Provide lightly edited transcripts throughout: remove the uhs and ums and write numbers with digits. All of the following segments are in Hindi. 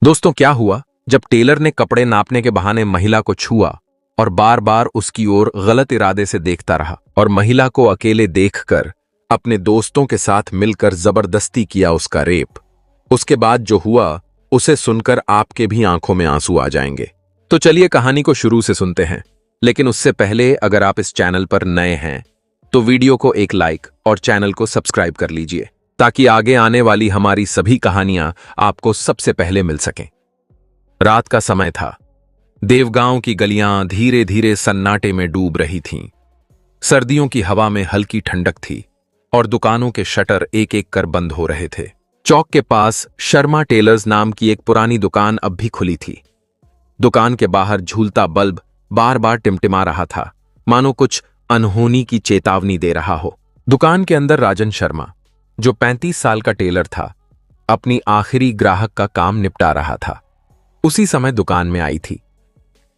दोस्तों, क्या हुआ जब टेलर ने कपड़े नापने के बहाने महिला को छुआ और बार बार उसकी ओर गलत इरादे से देखता रहा और महिला को अकेले देखकर अपने दोस्तों के साथ मिलकर जबरदस्ती किया उसका रेप। उसके बाद जो हुआ उसे सुनकर आपके भी आंखों में आंसू आ जाएंगे। तो चलिए कहानी को शुरू से सुनते हैं, लेकिन उससे पहले अगर आप इस चैनल पर नए हैं तो वीडियो को एक लाइक और चैनल को सब्सक्राइब कर लीजिए ताकि आगे आने वाली हमारी सभी कहानियां आपको सबसे पहले मिल सकें। रात का समय था। देवगांव की गलियां धीरे धीरे सन्नाटे में डूब रही थीं। सर्दियों की हवा में हल्की ठंडक थी और दुकानों के शटर एक एक कर बंद हो रहे थे। चौक के पास शर्मा टेलर्स नाम की एक पुरानी दुकान अब भी खुली थी। दुकान के बाहर झूलता बल्ब बार बार टिमटिमा रहा था, मानो कुछ अनहोनी की चेतावनी दे रहा हो। दुकान के अंदर राजन शर्मा, जो 35 साल का टेलर था, अपनी आखिरी ग्राहक का काम निपटा रहा था। उसी समय दुकान में आई थी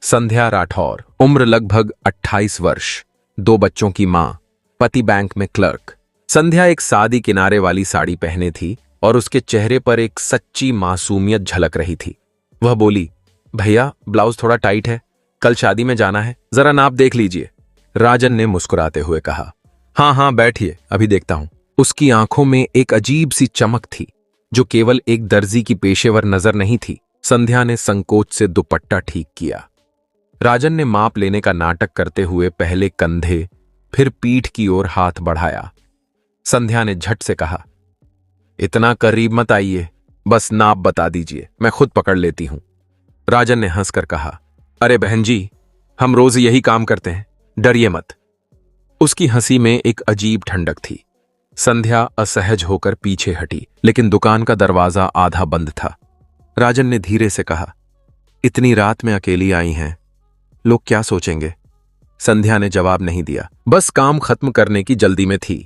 संध्या राठौर, उम्र लगभग 28 वर्ष, 2 बच्चों की मां, पति बैंक में क्लर्क। संध्या एक सादी किनारे वाली साड़ी पहने थी और उसके चेहरे पर एक सच्ची मासूमियत झलक रही थी। वह बोली, भैया ब्लाउज थोड़ा टाइट है, कल शादी में जाना है, जरा नाप देख लीजिए। राजन ने मुस्कुराते हुए कहा, हाँ बैठिए, अभी देखता हूं। उसकी आंखों में एक अजीब सी चमक थी जो केवल एक दर्जी की पेशेवर नजर नहीं थी। संध्या ने संकोच से दुपट्टा ठीक किया। राजन ने माप लेने का नाटक करते हुए पहले कंधे फिर पीठ की ओर हाथ बढ़ाया। संध्या ने झट से कहा, इतना करीब मत आइए, बस नाप बता दीजिए, मैं खुद पकड़ लेती हूं। राजन ने हंसकर कहा, अरे बहन जी, हम रोज यही काम करते हैं, डरिए मत। उसकी हंसी में एक अजीब ठंडक थी। संध्या असहज होकर पीछे हटी, लेकिन दुकान का दरवाजा आधा बंद था। राजन ने धीरे से कहा, इतनी रात में अकेली आई हैं, लोग क्या सोचेंगे? संध्या ने जवाब नहीं दिया, बस काम खत्म करने की जल्दी में थी।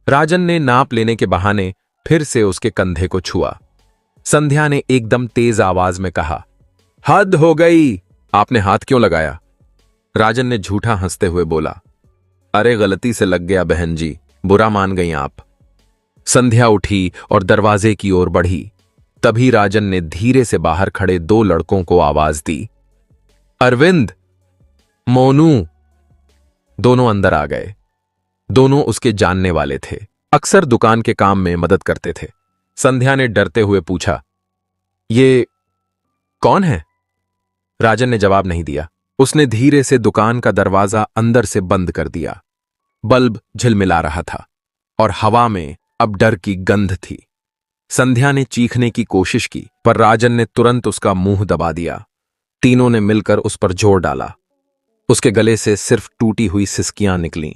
राजन ने नाप लेने के बहाने फिर से उसके कंधे को छुआ। संध्या ने एकदम तेज आवाज में कहा, हद हो गई, आपने हाथ क्यों लगाया? राजन ने झूठा हंसते हुए बोला, अरे गलती से लग गया बहन जी, बुरा मान गई आप। संध्या उठी और दरवाजे की ओर बढ़ी। तभी राजन ने धीरे से बाहर खड़े 2 लड़कों को आवाज दी, अरविंद, मोनू। दोनों अंदर आ गए। दोनों उसके जानने वाले थे, अक्सर दुकान के काम में मदद करते थे। संध्या ने डरते हुए पूछा, ये कौन है? राजन ने जवाब नहीं दिया। उसने धीरे से दुकान का दरवाजा अंदर से बंद कर दिया। बल्ब झिलमिला रहा था और हवा में अब डर की गंध थी। संध्या ने चीखने की कोशिश की, पर राजन ने तुरंत उसका मुंह दबा दिया। तीनों ने मिलकर उस पर जोर डाला। उसके गले से सिर्फ टूटी हुई सिसकियां निकलीं।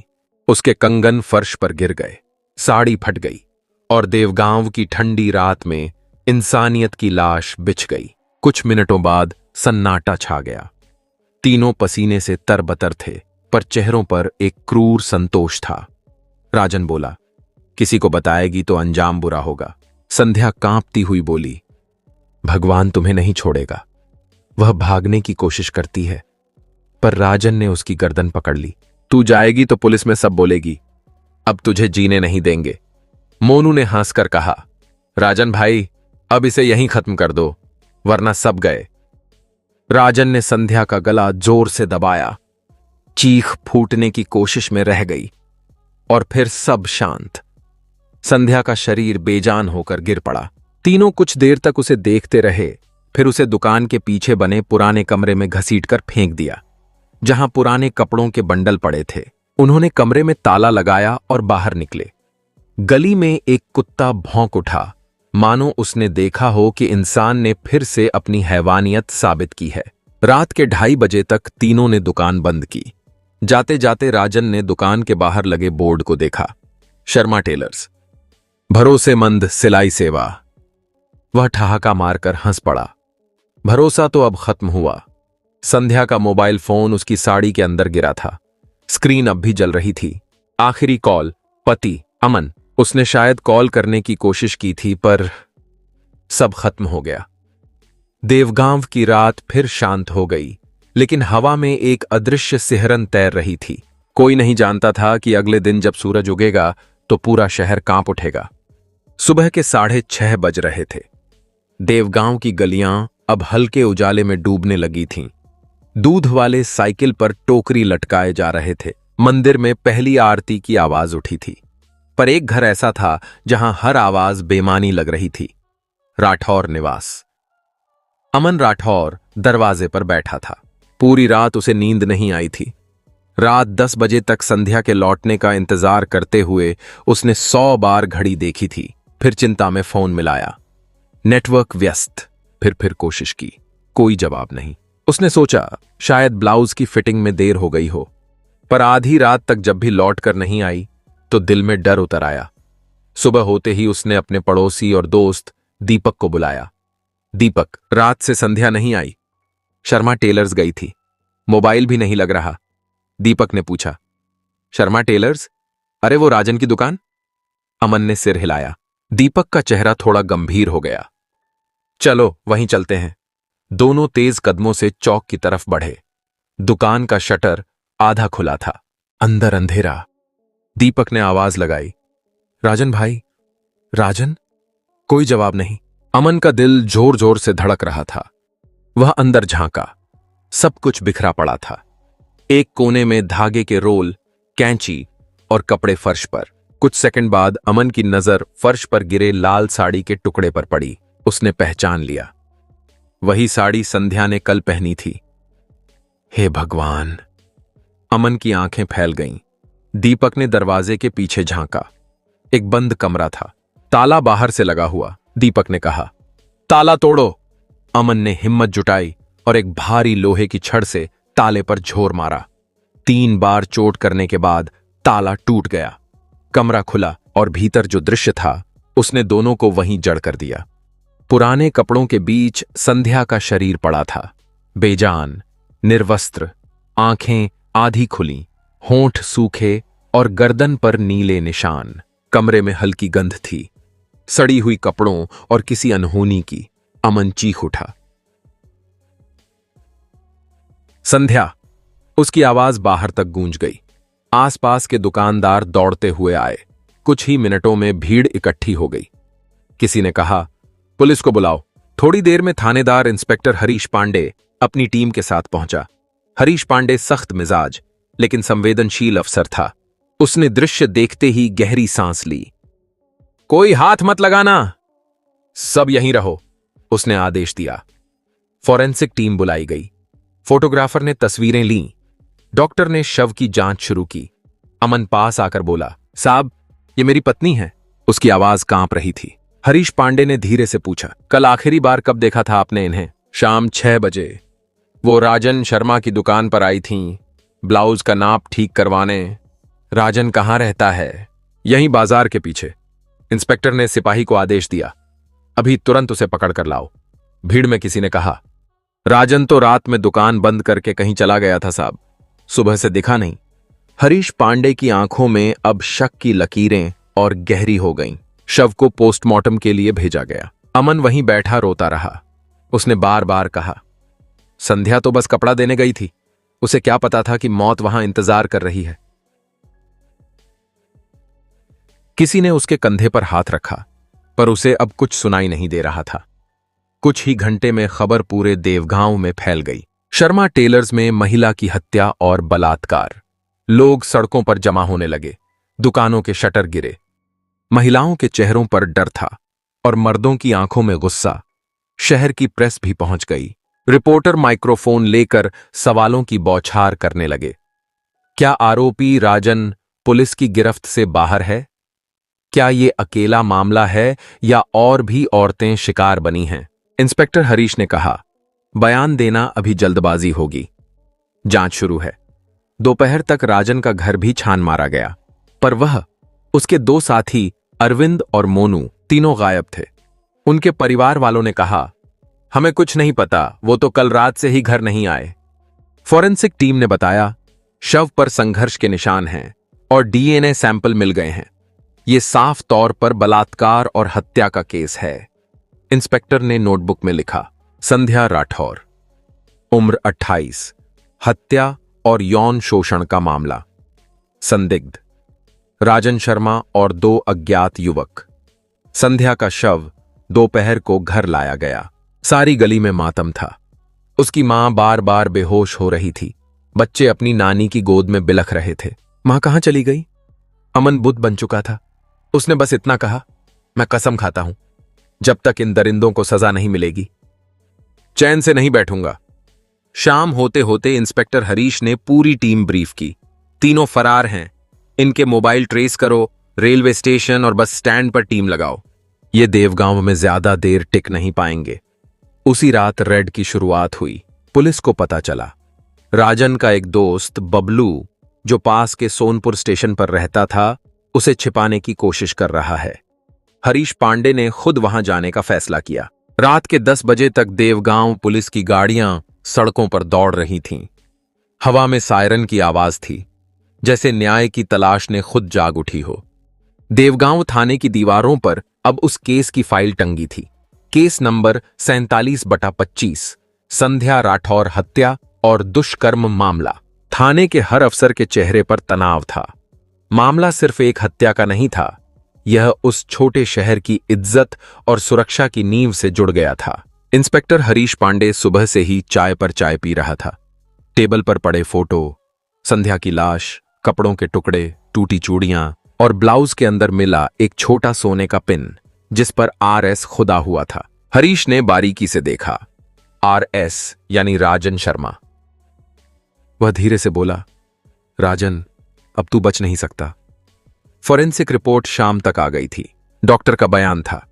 उसके कंगन फर्श पर गिर गए, साड़ी फट गई और देवगांव की ठंडी रात में इंसानियत की लाश बिछ गई। कुछ मिनटों बाद सन्नाटा छा गया। तीनों पसीने से तरबतर थे, पर चेहरों पर एक क्रूर संतोष था। राजन बोला, किसी को बताएगी तो अंजाम बुरा होगा। संध्या कांपती हुई बोली, भगवान तुम्हें नहीं छोड़ेगा। वह भागने की कोशिश करती है, पर राजन ने उसकी गर्दन पकड़ ली। तू जाएगी तो पुलिस में सब बोलेगी, अब तुझे जीने नहीं देंगे। मोनू ने हंसकर कहा, राजन भाई, अब इसे यहीं खत्म कर दो, वरना सब गए। राजन ने संध्या का गला जोर से दबाया। चीख फूटने की कोशिश में रह गई और फिर सब शांत। संध्या का शरीर बेजान होकर गिर पड़ा। तीनों कुछ देर तक उसे देखते रहे, फिर उसे दुकान के पीछे बने पुराने कमरे में घसीटकर फेंक दिया, जहां पुराने कपड़ों के बंडल पड़े थे। उन्होंने कमरे में ताला लगाया और बाहर निकले। गली में एक कुत्ता भौंक उठा, मानो उसने देखा हो कि इंसान ने फिर से अपनी हैवानियत साबित की है। रात के 2:30 बजे तक तीनों ने दुकान बंद की। जाते जाते राजन ने दुकान के बाहर लगे बोर्ड को देखा, शर्मा टेलर्स, भरोसेमंद सिलाई सेवा। वह ठहाका मारकर हंस पड़ा। भरोसा तो अब खत्म हुआ। संध्या का मोबाइल फोन उसकी साड़ी के अंदर गिरा था। स्क्रीन अब भी जल रही थी। आखिरी कॉल, पति अमन। उसने शायद कॉल करने की कोशिश की थी, पर सब खत्म हो गया। देवगांव की रात फिर शांत हो गई, लेकिन हवा में एक अदृश्य सिहरन तैर रही थी। कोई नहीं जानता था कि अगले दिन जब सूरज उगेगा तो पूरा शहर कांप उठेगा। सुबह के 6:30 बज रहे थे। देवगांव की गलियां अब हल्के उजाले में डूबने लगी थीं। दूध वाले साइकिल पर टोकरी लटकाए जा रहे थे। मंदिर में पहली आरती की आवाज उठी थी, पर एक घर ऐसा था जहां हर आवाज बेमानी लग रही थी। राठौर निवास। अमन राठौर दरवाजे पर बैठा था। पूरी रात उसे नींद नहीं आई थी। रात 10 बजे तक संध्या के लौटने का इंतजार करते हुए उसने 100 बार घड़ी देखी थी। फिर चिंता में फोन मिलाया। नेटवर्क व्यस्त। फिर कोशिश की, कोई जवाब नहीं। उसने सोचा शायद ब्लाउज की फिटिंग में देर हो गई हो, पर आधी रात तक जब भी लौट कर नहीं आई तो दिल में डर उतर आया। सुबह होते ही उसने अपने पड़ोसी और दोस्त दीपक को बुलाया। दीपक, रात से संध्या नहीं आई। शर्मा टेलर्स गई थी, मोबाइल भी नहीं लग रहा। दीपक ने पूछा, शर्मा टेलर्स? अरे वो राजन की दुकान? अमन ने सिर हिलाया। दीपक का चेहरा थोड़ा गंभीर हो गया। चलो वहीं चलते हैं। दोनों तेज कदमों से चौक की तरफ बढ़े। दुकान का शटर आधा खुला था, अंदर अंधेरा। दीपक ने आवाज लगाई, राजन भाई, राजन? कोई जवाब नहीं। अमन का दिल जोर जोर से धड़क रहा था। वह अंदर झांका। सब कुछ बिखरा पड़ा था। एक कोने में धागे के रोल, कैंची और कपड़े फर्श पर। कुछ सेकंड बाद अमन की नजर फर्श पर गिरे लाल साड़ी के टुकड़े पर पड़ी। उसने पहचान लिया, वही साड़ी संध्या ने कल पहनी थी। हे भगवान! अमन की आंखें फैल गईं। दीपक ने दरवाजे के पीछे झांका। एक बंद कमरा था, ताला बाहर से लगा हुआ। दीपक ने कहा, ताला तोड़ो। अमन ने हिम्मत जुटाई और एक भारी लोहे की छड़ से ताले पर झोर मारा। 3 बार चोट करने के बाद ताला टूट गया। कमरा खुला और भीतर जो दृश्य था उसने दोनों को वहीं जड़ कर दिया। पुराने कपड़ों के बीच संध्या का शरीर पड़ा था, बेजान, निर्वस्त्र, आंखें आधी खुली, होंठ सूखे और गर्दन पर नीले निशान। कमरे में हल्की गंध थी, सड़ी हुई कपड़ों और किसी अनहोनी की। अमन चीख उठा, संध्या! उसकी आवाज बाहर तक गूंज गई। आसपास के दुकानदार दौड़ते हुए आए। कुछ ही मिनटों में भीड़ इकट्ठी हो गई। किसी ने कहा, पुलिस को बुलाओ। थोड़ी देर में थानेदार इंस्पेक्टर हरीश पांडे अपनी टीम के साथ पहुंचा। हरीश पांडे सख्त मिजाज लेकिन संवेदनशील अफसर था। उसने दृश्य देखते ही गहरी सांस ली। कोई हाथ मत लगाना, सब यहीं रहो, उसने आदेश दिया। फॉरेंसिक टीम बुलाई गई। फोटोग्राफर ने तस्वीरें लीं। डॉक्टर ने शव की जांच शुरू की। अमन पास आकर बोला, साहब, ये मेरी पत्नी है। उसकी आवाज कांप रही थी। हरीश पांडे ने धीरे से पूछा, कल आखिरी बार कब देखा था आपने इन्हें? शाम 6 बजे। वो राजन शर्मा की दुकान पर आई थीं, ब्लाउज का नाप ठीक करवाने। राजन कहाँ रहता है? यहीं बाजार के पीछे। इंस्पेक्टर ने सिपाही को आदेश दिया, अभी तुरंत उसे पकड़ कर लाओ। भीड़ में किसी ने कहा, राजन तो रात में दुकान बंद करके कहीं चला गया था साहब, सुबह से दिखा नहीं। हरीश पांडे की आंखों में अब शक की लकीरें और गहरी हो गईं। शव को पोस्टमार्टम के लिए भेजा गया। अमन वहीं बैठा रोता रहा। उसने बार बार कहा, संध्या तो बस कपड़ा देने गई थी, उसे क्या पता था कि मौत वहां इंतजार कर रही है। किसी ने उसके कंधे पर हाथ रखा, पर उसे अब कुछ सुनाई नहीं दे रहा था। कुछ ही घंटे में खबर पूरे देवगांव में फैल गई। शर्मा टेलर्स में महिला की हत्या और बलात्कार। लोग सड़कों पर जमा होने लगे। दुकानों के शटर गिरे। महिलाओं के चेहरों पर डर था और मर्दों की आंखों में गुस्सा। शहर की प्रेस भी पहुंच गई। रिपोर्टर माइक्रोफोन लेकर सवालों की बौछार करने लगे। क्या आरोपी राजन पुलिस की गिरफ्त से बाहर है? क्या ये अकेला मामला है या और भी औरतें शिकार बनी हैं? इंस्पेक्टर हरीश ने कहा, बयान देना अभी जल्दबाजी होगी, जांच शुरू है। दोपहर तक राजन का घर भी छान मारा गया, पर वह, उसके 2 साथी अरविंद और मोनू तीनों गायब थे। उनके परिवार वालों ने कहा, हमें कुछ नहीं पता, वो तो कल रात से ही घर नहीं आए। फॉरेंसिक टीम ने बताया, शव पर संघर्ष के निशान हैं और डीएनए सैंपल मिल गए हैं। ये साफ तौर पर बलात्कार और हत्या का केस है। इंस्पेक्टर ने नोटबुक में लिखा, संध्या राठौर, उम्र 28, हत्या और यौन शोषण का मामला। संदिग्ध राजन शर्मा और 2 अज्ञात युवक। संध्या का शव दोपहर को घर लाया गया। सारी गली में मातम था। उसकी मां बार बार बेहोश हो रही थी। बच्चे अपनी नानी की गोद में बिलख रहे थे। मां कहां चली गई? अमन बुद्ध बन चुका था। उसने बस इतना कहा, मैं कसम खाता हूं, जब तक इन दरिंदों को सजा नहीं मिलेगी चैन से नहीं बैठूंगा। शाम होते होते इंस्पेक्टर हरीश ने पूरी टीम ब्रीफ की। तीनों फरार हैं, इनके मोबाइल ट्रेस करो, रेलवे स्टेशन और बस स्टैंड पर टीम लगाओ। ये देवगांव में ज्यादा देर टिक नहीं पाएंगे। उसी रात रेड की शुरुआत हुई। पुलिस को पता चला राजन का एक दोस्त बबलू, जो पास के सोनपुर स्टेशन पर रहता था, उसे छिपाने की कोशिश कर रहा है। हरीश पांडे ने खुद वहां जाने का फैसला किया। रात के 10 बजे तक देवगांव पुलिस की गाड़ियां सड़कों पर दौड़ रही थीं। हवा में सायरन की आवाज थी, जैसे न्याय की तलाश ने खुद जाग उठी हो। देवगांव थाने की दीवारों पर अब उस केस की फाइल टंगी थी। केस नंबर 47/25, संध्या राठौर हत्या और दुष्कर्म मामला। थाने के हर अफसर के चेहरे पर तनाव था। मामला सिर्फ एक हत्या का नहीं था, यह उस छोटे शहर की इज्जत और सुरक्षा की नींव से जुड़ गया था। इंस्पेक्टर हरीश पांडे सुबह से ही चाय पर चाय पी रहा था। टेबल पर पड़े फोटो, संध्या की लाश, कपड़ों के टुकड़े, टूटी चूड़ियां और ब्लाउज के अंदर मिला एक छोटा सोने का पिन जिस पर RS खुदा हुआ था। हरीश ने बारीकी से देखा। RS यानी राजन शर्मा। वह धीरे से बोला, राजन, अब तू बच नहीं सकता। फॉरेंसिक रिपोर्ट शाम तक आ गई थी। डॉक्टर का बयान था,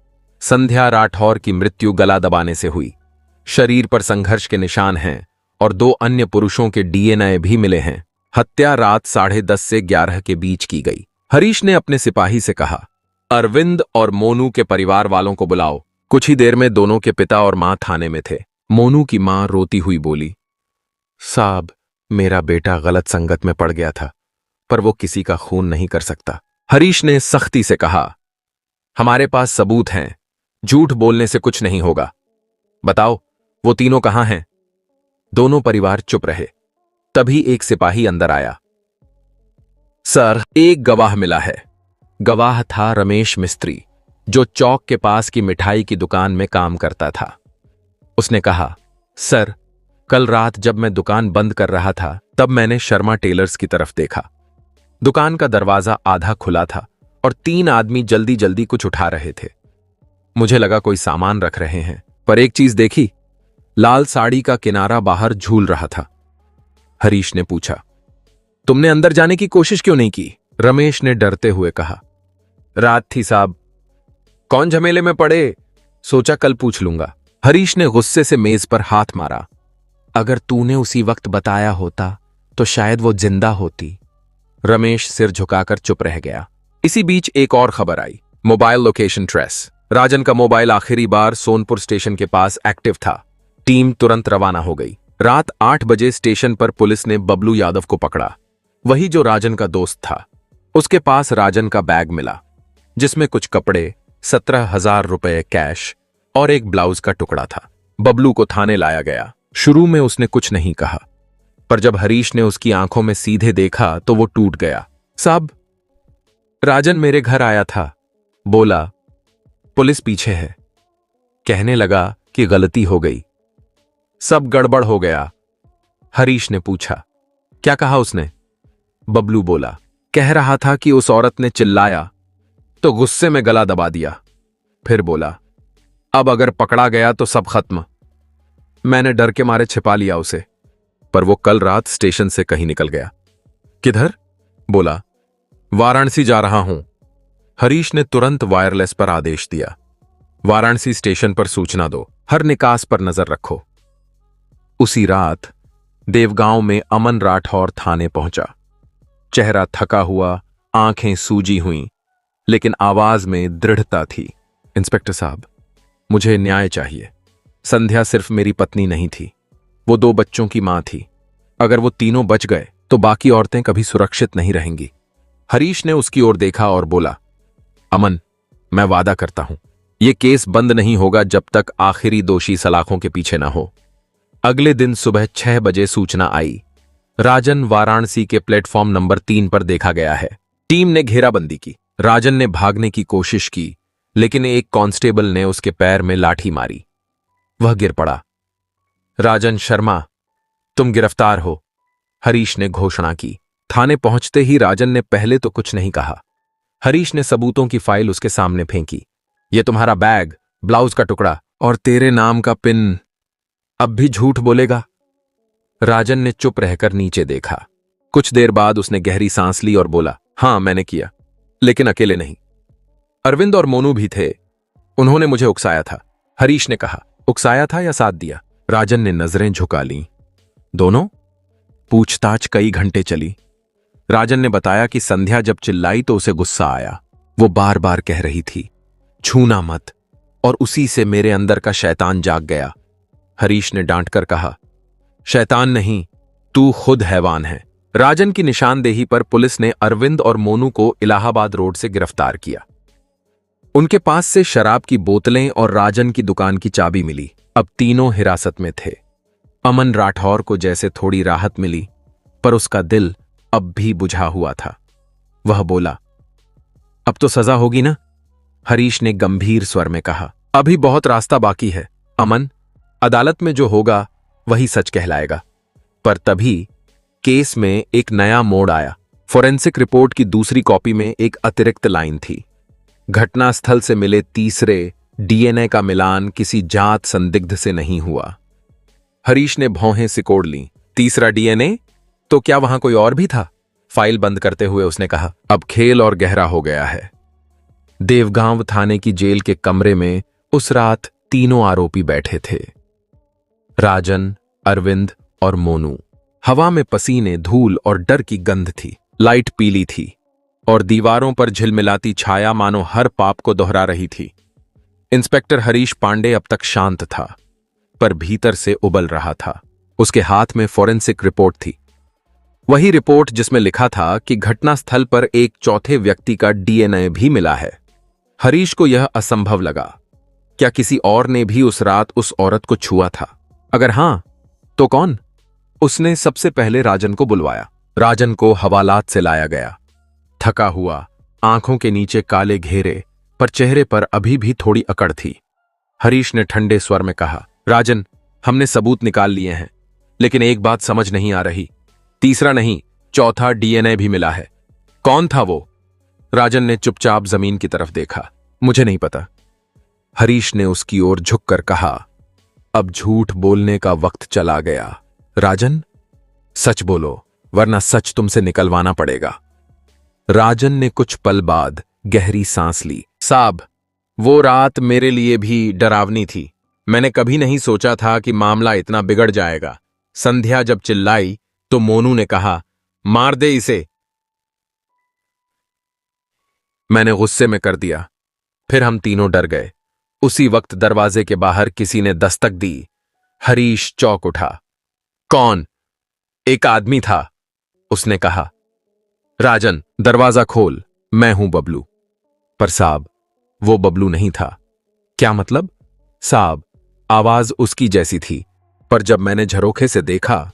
संध्या राठौर की मृत्यु गला दबाने से हुई। शरीर पर संघर्ष के निशान हैं और 2 अन्य पुरुषों के DNA भी मिले हैं। हत्या रात 10:30 से 11 के बीच की गई। हरीश ने अपने सिपाही से कहा, अरविंद और मोनू के परिवार वालों को बुलाओ। कुछ ही देर में दोनों के पिता और मां थाने में थे। मोनू की मां रोती हुई बोली, साहब, मेरा बेटा गलत संगत में पड़ गया था, पर वो किसी का खून नहीं कर सकता। हरीश ने सख्ती से कहा, हमारे पास सबूत हैं, झूठ बोलने से कुछ नहीं होगा। बताओ, वो तीनों कहां हैं? दोनों परिवार चुप रहे। तभी एक सिपाही अंदर आया। सर, एक गवाह मिला है। गवाह था रमेश मिस्त्री, जो चौक के पास की मिठाई की दुकान में काम करता था। उसने कहा, सर, कल रात जब मैं दुकान बंद कर रहा था, तब मैंने शर्मा टेलर्स की तरफ देखा। दुकान का दरवाजा आधा खुला था और 3 आदमी जल्दी जल्दी कुछ उठा रहे थे। मुझे लगा कोई सामान रख रहे हैं, पर एक चीज देखी, लाल साड़ी का किनारा बाहर झूल रहा था। हरीश ने पूछा, तुमने अंदर जाने की कोशिश क्यों नहीं की? रमेश ने डरते हुए कहा, रात थी साहब, कौन झमेले में पड़े, सोचा कल पूछ लूंगा। हरीश ने गुस्से से मेज पर हाथ मारा। अगर तूने उसी वक्त बताया होता तो शायद वो जिंदा होती। रमेश सिर झुकाकर चुप रह गया। इसी बीच एक और खबर आई। Mobile location trace. राजन का मोबाइल आखिरी बार सोनपुर स्टेशन के पास एक्टिव था। टीम तुरंत रवाना हो गई। रात 8 बजे स्टेशन पर पुलिस ने बबलू यादव को पकड़ा, वही जो राजन का दोस्त था। उसके पास राजन का बैग मिला, जिसमें कुछ कपड़े, 17,000 रुपए कैश और एक ब्लाउज का टुकड़ा था। बबलू को थाने लाया गया। शुरू में उसने कुछ नहीं कहा, पर जब हरीश ने उसकी आंखों में सीधे देखा तो वो टूट गया। साहब, राजन मेरे घर आया था, बोला, पुलिस पीछे है। कहने लगा कि गलती हो गई, सब गड़बड़ हो गया। हरीश ने पूछा, क्या कहा उसने? बबलू बोला, कह रहा था कि उस औरत ने चिल्लाया तो गुस्से में गला दबा दिया। फिर बोला, अब अगर पकड़ा गया तो सब खत्म। मैंने डर के मारे छिपा लिया उसे, पर वो कल रात स्टेशन से कहीं निकल गया। किधर? बोला, वाराणसी जा रहा हूं। हरीश ने तुरंत वायरलेस पर आदेश दिया, वाराणसी स्टेशन पर सूचना दो, हर निकास पर नजर रखो। उसी रात देवगांव में अमन राठौर थाने पहुंचा। चेहरा थका हुआ, आंखें सूजी हुईं, लेकिन आवाज में दृढ़ता थी। इंस्पेक्टर साहब, मुझे न्याय चाहिए। संध्या सिर्फ मेरी पत्नी नहीं थी, वो 2 बच्चों की मां थी। अगर वो तीनों बच गए तो बाकी औरतें कभी सुरक्षित नहीं रहेंगी। हरीश ने उसकी ओर देखा और बोला, अमन, मैं वादा करता हूं, यह केस बंद नहीं होगा जब तक आखिरी दोषी सलाखों के पीछे ना हो। अगले दिन सुबह 6 बजे सूचना आई, राजन वाराणसी के प्लेटफॉर्म नंबर 3 पर देखा गया है। टीम ने घेराबंदी की। राजन ने भागने की कोशिश की, लेकिन एक कांस्टेबल ने उसके पैर में लाठी मारी। वह गिर पड़ा। राजन शर्मा, तुम गिरफ्तार हो, हरीश ने घोषणा की। थाने पहुंचते ही राजन ने पहले तो कुछ नहीं कहा। हरीश ने सबूतों की फाइल उसके सामने फेंकी। ये तुम्हारा बैग, ब्लाउज का टुकड़ा और तेरे नाम का पिन, अब भी झूठ बोलेगा? राजन ने चुप रहकर नीचे देखा। कुछ देर बाद उसने गहरी सांस ली और बोला, हां मैंने किया, लेकिन अकेले नहीं। अरविंद और मोनू भी थे। उन्होंने मुझे उकसाया था। हरीश ने कहा। उकसाया था या साथ दिया? राजन ने नजरें झुका लीं। दोनों? पूछताछ कई घंटे चली। राजन ने बताया कि संध्या जब चिल्लाई तो उसे गुस्सा आया। वो बार बार कह रही थी, छूना मत, और उसी से मेरे अंदर का शैतान जाग गया। हरीश ने डांटकर कहा, शैतान नहीं, तू खुद हैवान है। राजन की निशानदेही पर पुलिस ने अरविंद और मोनू को इलाहाबाद रोड से गिरफ्तार किया। उनके पास से शराब की बोतलें और राजन की दुकान की चाबी मिली। अब तीनों हिरासत में थे। अमन राठौर को जैसे थोड़ी राहत मिली, पर उसका दिल अब भी बुझा हुआ था। वह बोला, अब तो सजा होगी ना? हरीश ने गंभीर स्वर में कहा, अभी बहुत रास्ता बाकी है अमन, अदालत में जो होगा वही सच कहलाएगा। पर तभी केस में एक नया मोड़ आया। फोरेंसिक रिपोर्ट की दूसरी कॉपी में एक अतिरिक्त लाइन थी, घटनास्थल से मिले तीसरे डीएनए का मिलान किसी जात संदिग्ध से नहीं हुआ। हरीश ने भौहें सिकोड़ लीं। तीसरा डीएनए? तो क्या वहां कोई और भी था? फाइल बंद करते हुए उसने कहा, अब खेल और गहरा हो गया है। देवगांव थाने की जेल के कमरे में उस रात तीनों आरोपी बैठे थे, राजन, अरविंद और मोनू। हवा में पसीने, धूल और डर की गंध थी। लाइट पीली थी और दीवारों पर झिलमिलाती छाया मानो हर पाप को दोहरा रही थी। इंस्पेक्टर हरीश पांडे अब तक शांत था, पर भीतर से उबल रहा था। उसके हाथ में फोरेंसिक रिपोर्ट थी, वही रिपोर्ट जिसमें लिखा था कि घटनास्थल पर एक चौथे व्यक्ति का डीएनए भी मिला है। हरीश को यह असंभव लगा। क्या किसी और ने भी उस रात उस औरत को छुआ था? अगर हां, तो कौन? उसने सबसे पहले राजन को बुलवाया। राजन को हवालात से लाया गया। थका हुआ, आंखों के नीचे काले घेरे, पर चेहरे पर अभी भी थोड़ी अकड़ थी। हरीश ने ठंडे स्वर में कहा, राजन, हमने सबूत निकाल लिए हैं, लेकिन एक बात समझ नहीं आ रही। तीसरा नहीं, चौथा डीएनए भी मिला है। कौन था वो? राजन ने चुपचाप जमीन की तरफ देखा। मुझे नहीं पता। हरीश ने उसकी ओर झुककर कहा, अब झूठ बोलने का वक्त चला गया। राजन, सच बोलो, वरना सच तुमसे निकलवाना पड़ेगा। राजन ने कुछ पल बाद गहरी सांस ली। साहब, वो रात मेरे लिए भी डरावनी थी। मैंने कभी नहीं सोचा था कि मामला इतना बिगड़ जाएगा। संध्या जब चिल्लाई तो मोनू ने कहा, मार दे इसे। मैंने गुस्से में कर दिया। फिर हम तीनों डर गए। उसी वक्त दरवाजे के बाहर किसी ने दस्तक दी। हरीश चौंक उठा। कौन? एक आदमी था, उसने कहा। राजन, दरवाजा खोल, मैं हूं बबलू। पर साहब, वो बबलू नहीं था। क्या मतलब? साहब, आवाज उसकी जैसी थी, पर जब मैंने झरोखे से देखा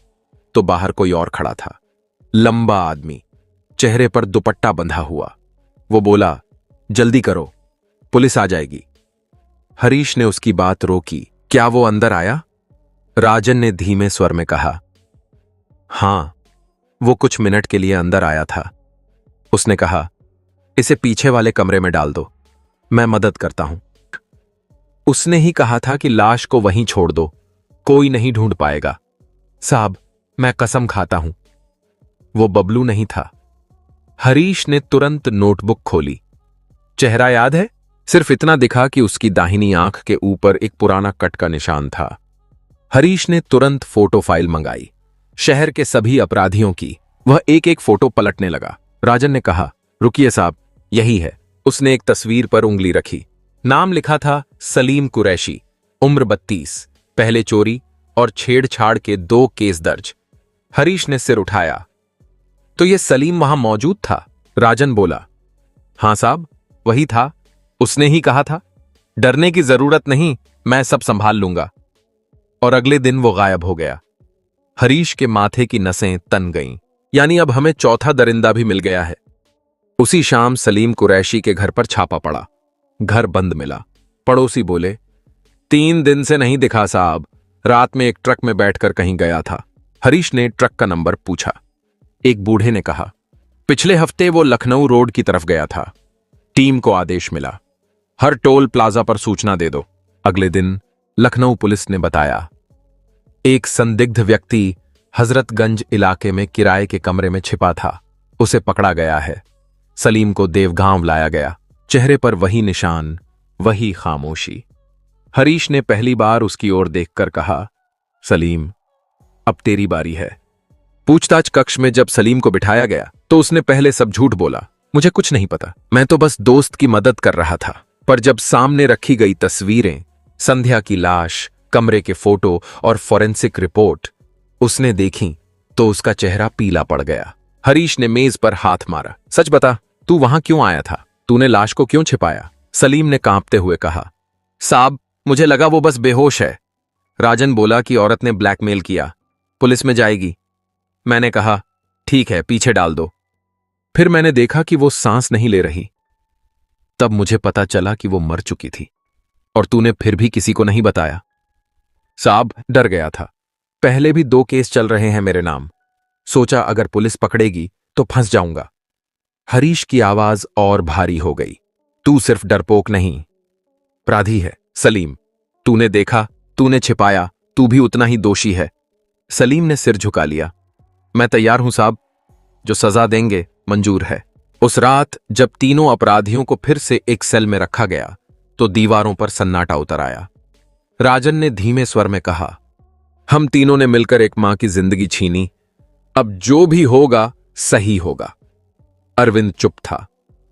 तो बाहर कोई और खड़ा था। लंबा आदमी, चेहरे पर दुपट्टा बंधा हुआ। वो बोला, जल्दी करो, पुलिस आ जाएगी। हरीश ने उसकी बात रोकी। क्या वो अंदर आया? राजन ने धीमे स्वर में कहा। हां, वो कुछ मिनट के लिए अंदर आया था। उसने कहा, इसे पीछे वाले कमरे में डाल दो, मैं मदद करता हूं। उसने ही कहा था कि लाश को वहीं छोड़ दो, कोई नहीं ढूंढ पाएगा। साहब, मैं कसम खाता हूं, वो बबलू नहीं था। हरीश ने तुरंत नोटबुक खोली। चेहरा याद है? सिर्फ इतना दिखा कि उसकी दाहिनी आंख के ऊपर एक पुराना कट का निशान था। हरीश ने तुरंत फोटो फाइल मंगाई, शहर के सभी अपराधियों की। वह एक एक फोटो पलटने लगा। राजन ने कहा, रुकिए साहब, यही है। उसने एक तस्वीर पर उंगली रखी। नाम लिखा था सलीम कुरैशी, उम्र 32, पहले चोरी और छेड़छाड़ के 2 केस दर्ज। हरीश ने सिर उठाया। तो यह सलीम वहां मौजूद था? राजन बोला, हां साहब, वही था। उसने ही कहा था, डरने की जरूरत नहीं, मैं सब संभाल लूंगा। और अगले दिन वो गायब हो गया। हरीश के माथे की नसें तन गईं। यानी अब हमें चौथा दरिंदा भी मिल गया है। उसी शाम सलीम कुरैशी के घर पर छापा पड़ा। घर बंद मिला। पड़ोसी बोले, 3 दिन से नहीं दिखा साहब, रात में एक ट्रक में बैठकर कहीं गया था। हरीश ने ट्रक का नंबर पूछा। एक बूढ़े ने कहा, पिछले हफ्ते वो लखनऊ रोड की तरफ गया था। टीम को आदेश मिला, हर टोल प्लाजा पर सूचना दे दो। अगले दिन लखनऊ पुलिस ने बताया, एक संदिग्ध व्यक्ति हजरतगंज इलाके में किराए के कमरे में छिपा था, उसे पकड़ा गया है। सलीम को देवगांव लाया गया। चेहरे पर वही निशान, वही खामोशी। हरीश ने पहली बार उसकी ओर देखकर कहा, सलीम, अब तेरी बारी है। पूछताछ कक्ष में जब सलीम को बिठाया गया तो उसने पहले सब झूठ बोला, मुझे कुछ नहीं पता, मैं तो बस दोस्त की मदद कर रहा था। पर जब सामने रखी गई तस्वीरें, संध्या की लाश, कमरे के फोटो और फॉरेंसिक रिपोर्ट उसने देखी तो उसका चेहरा पीला पड़ गया। हरीश ने मेज पर हाथ मारा। सच बता, तू वहां क्यों आया था? तूने लाश को क्यों छिपाया? सलीम ने कांपते हुए कहा, साहब, मुझे लगा वो बस बेहोश है। राजन बोला कि औरत ने ब्लैकमेल किया, पुलिस में जाएगी। मैंने कहा, ठीक है, पीछे डाल दो। फिर मैंने देखा कि वो सांस नहीं ले रही। तब मुझे पता चला कि वो मर चुकी थी। और तूने फिर भी किसी को नहीं बताया? साहब, डर गया था। पहले भी 2 केस चल रहे हैं मेरे नाम। सोचा अगर पुलिस पकड़ेगी तो फंस जाऊंगा। हरीश की आवाज और भारी हो गई। तू सिर्फ डरपोक नहीं, अपराधी है। सलीम, तूने देखा, तूने छिपाया, तू भी उतना ही दोषी है। सलीम ने सिर झुका लिया। मैं तैयार हूं साहब, जो सजा देंगे मंजूर है। उस रात जब तीनों अपराधियों को फिर से एक सेल में रखा गया तो दीवारों पर सन्नाटा उतर आया। राजन ने धीमे स्वर में कहा, हम तीनों ने मिलकर एक मां की जिंदगी छीनी, अब जो भी होगा सही होगा। अरविंद चुप था,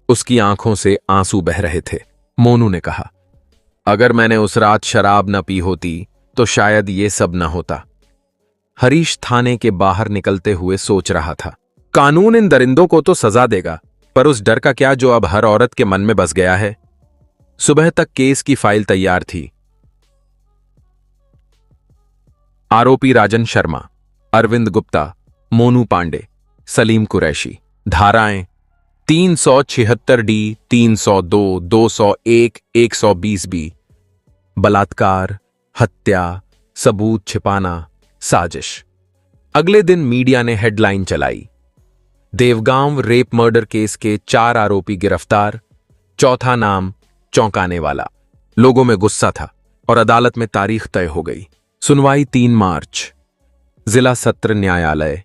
उसकी आंखों से आंसू बह रहे थे। मोनू ने कहा, अगर मैंने उस रात शराब न पी होती तो शायद ये सब न होता। हरीश थाने के बाहर निकलते हुए सोच रहा था, कानून इन दरिंदों को तो सजा देगा, पर उस डर का क्या जो अब हर औरत के मन में बस गया है। सुबह तक केस की फाइल तैयार थी। आरोपी राजन शर्मा, अरविंद गुप्ता, मोनू पांडे, सलीम कुरैशी। धाराएं 376 डी, 302, 201, 120 बी। बलात्कार, हत्या, सबूत छिपाना, साजिश। अगले दिन मीडिया ने हेडलाइन चलाई, देवगांव रेप मर्डर केस के 4 आरोपी गिरफ्तार, चौथा नाम चौंकाने वाला। लोगों में गुस्सा था और अदालत में तारीख तय हो गई। सुनवाई 3 मार्च, जिला सत्र न्यायालय,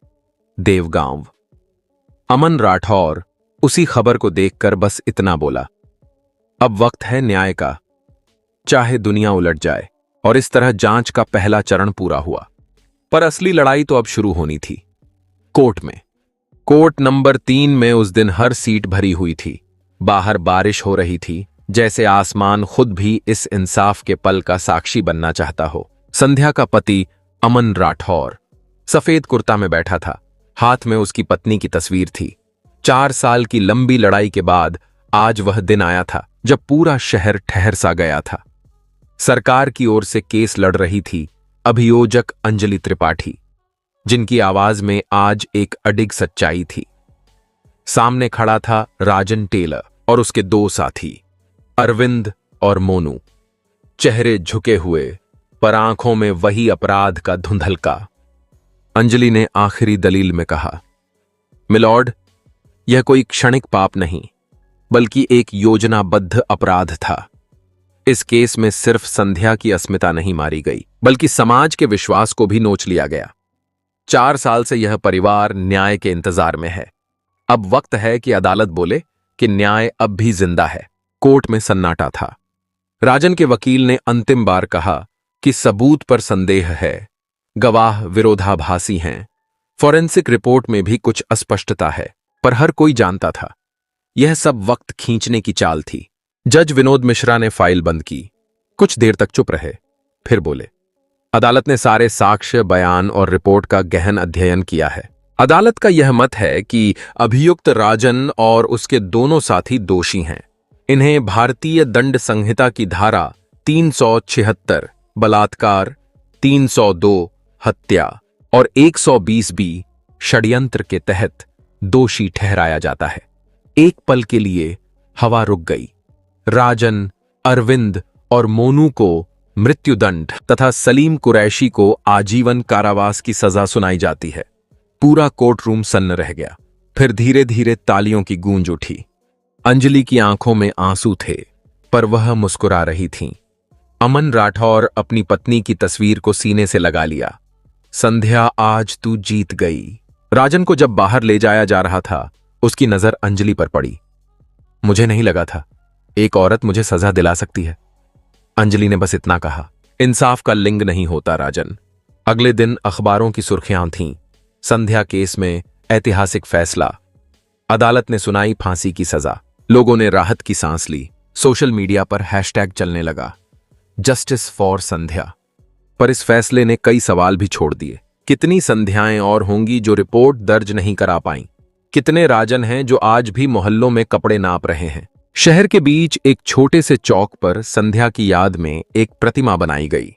देवगांव। अमन राठौर उसी खबर को देखकर बस इतना बोला, अब वक्त है न्याय का, चाहे दुनिया उलट जाए। और इस तरह जांच का पहला चरण पूरा हुआ। पर असली लड़ाई तो अब शुरू होनी थी, कोर्ट में। कोर्ट नंबर 3 में उस दिन हर सीट भरी हुई थी। बाहर बारिश हो रही थी, जैसे आसमान खुद भी इस इंसाफ के पल का साक्षी बनना चाहता हो। संध्या का पति अमन राठौर सफेद कुर्ता में बैठा था, हाथ में उसकी पत्नी की तस्वीर थी। 4 साल की लंबी लड़ाई के बाद आज वह दिन आया था जब पूरा शहर ठहर सा गया था। सरकार की ओर से केस लड़ रही थी अभियोजक अंजलि त्रिपाठी, जिनकी आवाज में आज एक अडिग सच्चाई थी। सामने खड़ा था राजन टेलर और उसके 2 साथी, अरविंद और मोनू। चेहरे झुके हुए, पर आंखों में वही अपराध का धुंधलका। अंजलि ने आखिरी दलील में कहा, मिलॉर्ड, यह कोई क्षणिक पाप नहीं, बल्कि एक योजनाबद्ध अपराध था। इस केस में सिर्फ संध्या की अस्मिता नहीं मारी गई, बल्कि समाज के विश्वास को भी नोच लिया गया। 4 साल से यह परिवार न्याय के इंतजार में है। अब वक्त है कि अदालत बोले कि न्याय अब भी जिंदा है। कोर्ट में सन्नाटा था। राजन के वकील ने अंतिम बार कहा कि सबूत पर संदेह है, गवाह विरोधाभासी हैं, फॉरेंसिक रिपोर्ट में भी कुछ अस्पष्टता है। पर हर कोई जानता था यह सब वक्त खींचने की चाल थी। जज विनोद मिश्रा ने फाइल बंद की, कुछ देर तक चुप रहे, फिर बोले, अदालत ने सारे साक्ष्य, बयान और रिपोर्ट का गहन अध्ययन किया है। अदालत का यह मत है कि अभियुक्त राजन और उसके दोनों साथी दोषी हैं। इन्हें भारतीय दंड संहिता की धारा 376 बलात्कार, 302 हत्या और 120 बी षड्यंत्र के तहत दोषी ठहराया जाता है। एक पल के लिए हवा रुक गई। राजन, अरविंद और मोनू को मृत्युदंड तथा सलीम कुरैशी को आजीवन कारावास की सजा सुनाई जाती है। पूरा कोर्ट रूम सन्न रह गया। फिर धीरे धीरे तालियों की गूंज उठी। अंजलि की आंखों में आंसू थे, पर वह मुस्कुरा रही थीं। अमन राठौर अपनी पत्नी की तस्वीर को सीने से लगा लिया। संध्या, आज तू जीत गई। राजन को जब बाहर ले जाया जा रहा था, उसकी नजर अंजलि पर पड़ी। मुझे नहीं लगा था एक औरत मुझे सजा दिला सकती है। अंजलि ने बस इतना कहा। इंसाफ का लिंग नहीं होता राजन। अगले दिन अखबारों की सुर्खियां थीं। संध्या केस में ऐतिहासिक फैसला। अदालत ने सुनाई फांसी की सजा। लोगों ने राहत की सांस ली। सोशल मीडिया पर हैशटैग चलने लगा, जस्टिस फॉर संध्या। पर इस फैसले ने कई सवाल भी छोड़ दिए। कितनी संध्याएं और होंगी जो रिपोर्ट दर्ज नहीं करा पाईं? कितने राजन हैं जो आज भी मोहल्लों में कपड़े नाप रहे हैं? शहर के बीच एक छोटे से चौक पर संध्या की याद में एक प्रतिमा बनाई गई।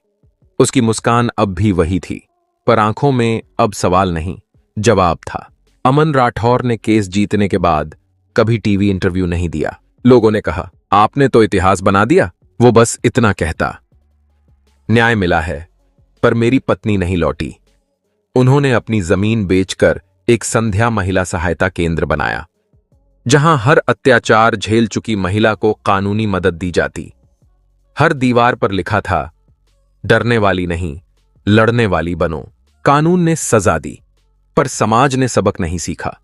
उसकी मुस्कान अब भी वही थी, पर आंखों में अब सवाल नहीं, जवाब था। अमन राठौर ने केस जीतने के बाद कभी टीवी इंटरव्यू नहीं दिया। लोगों ने कहा, आपने तो इतिहास बना दिया। वो बस इतना कहता, न्याय मिला है, पर मेरी पत्नी नहीं लौटी। उन्होंने अपनी जमीन बेचकर एक संध्या महिला सहायता केंद्र बनाया, जहां हर अत्याचार झेल चुकी महिला को कानूनी मदद दी जाती। हर दीवार पर लिखा था, डरने वाली नहीं, लड़ने वाली बनो। कानून ने सजा दी, पर समाज ने सबक नहीं सीखा।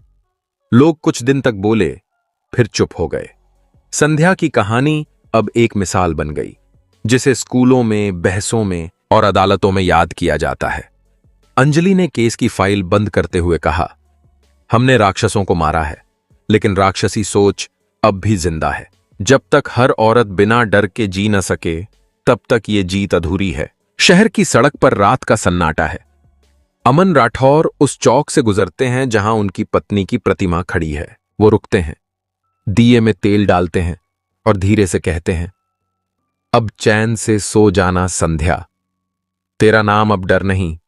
लोग कुछ दिन तक बोले, फिर चुप हो गए। संध्या की कहानी अब एक मिसाल बन गई, जिसे स्कूलों में, बहसों में और अदालतों में याद किया जाता है। अंजलि ने केस की फाइल बंद करते हुए कहा, हमने राक्षसों को मारा है, लेकिन राक्षसी सोच अब भी जिंदा है। जब तक हर औरत बिना डर के जी न सके, तब तक ये जीत अधूरी है। शहर की सड़क पर रात का सन्नाटा है। अमन राठौर उस चौक से गुजरते हैं जहां उनकी पत्नी की प्रतिमा खड़ी है। वो रुकते हैं, दिए में तेल डालते हैं और धीरे से कहते हैं, अब चैन से सो जाना संध्या। तेरा नाम अब डर नहीं,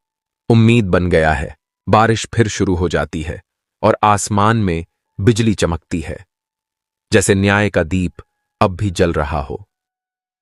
उम्मीद बन गया है। बारिश फिर शुरू हो जाती है और आसमान में बिजली चमकती है, जैसे न्याय का दीप अब भी जल रहा हो।